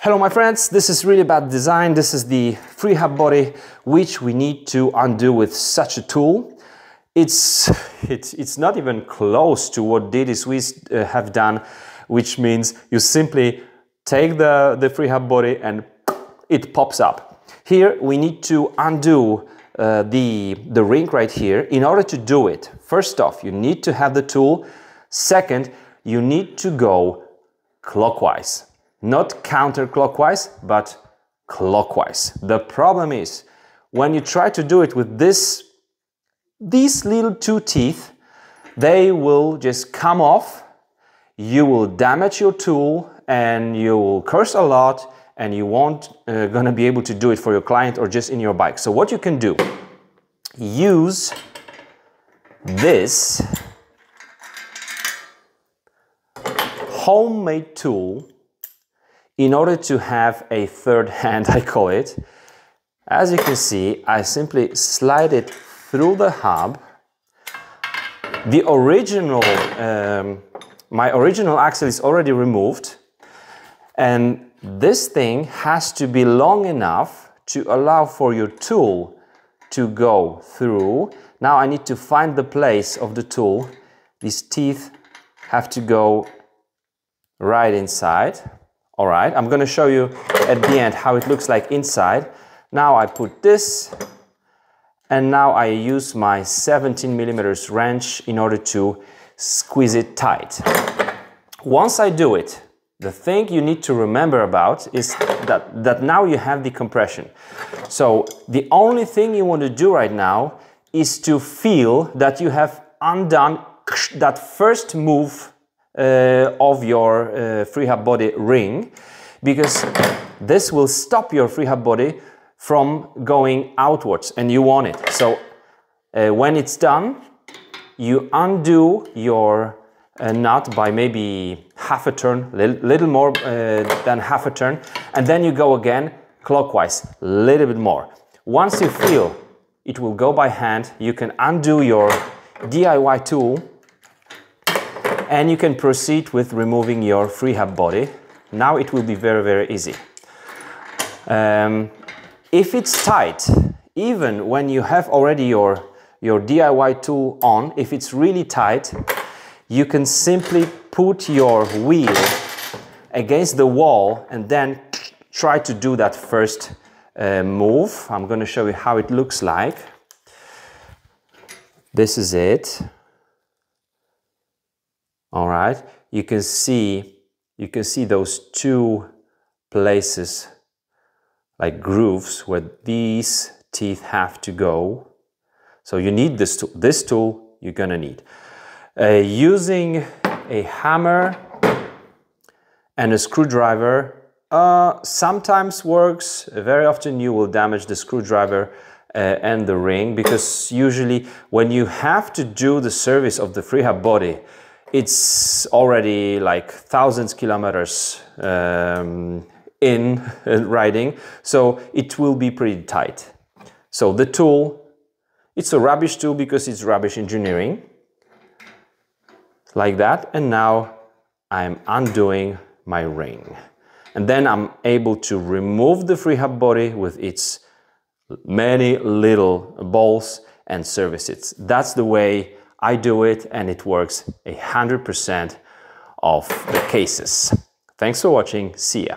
Hello my friends, this is really about design. This is the free hub body which we need to undo with such a tool. It's not even close to what DD Swiss have done, which means you simply take the free hub body and it pops up. Here we need to undo the ring right here. In order to do it, first off, you need to have the tool. Second, you need to go clockwise. Not counterclockwise, but clockwise. The problem is, when you try to do it with these little two teeth, they will just come off, you will damage your tool, and you will curse a lot, and you won't gonna be able to do it for your client or just in your bike. So what you can do, use this homemade tool in order to have a third hand, I call it. As you can see, I simply slide it through the hub. The original, my original axle is already removed, and this thing has to be long enough to allow for your tool to go through. Now I need to find the place of the tool. These teeth have to go right inside. All right, I'm going to show you at the end how it looks like inside. Now I put this, and now I use my 17mm wrench in order to squeeze it tight. Once I do it, the thing you need to remember about is that now you have the compression. So the only thing you want to do right now is to feel that you have undone that first move of your free hub body ring, because this will stop your free hub body from going outwards, and you want it. So when it's done, you undo your nut by maybe half a turn, little more than half a turn, and then you go again clockwise, a little bit more. Once you feel it will go by hand, you can undo your DIY tool, and you can proceed with removing your free hub body. Now it will be very, very easy. If it's tight, even when you have already your DIY tool on, if it's really tight, you can simply put your wheel against the wall and then try to do that first move. I'm going to show you how it looks like. This is it. All right, you can see those two places like grooves where these teeth have to go. So you need this tool. This tool you're gonna need. Using a hammer and a screwdriver sometimes works. Very often you will damage the screwdriver and the ring, because usually when you have to do the service of the free hub body, it's already like thousands of kilometers in riding, so it will be pretty tight. So the tool, it's a rubbish tool because it's rubbish engineering, like that. And now I'm undoing my ring, and then I'm able to remove the free hub body with its many little balls and service it. That's the way I do it, and it works 100% of the cases. Thanks for watching. See ya.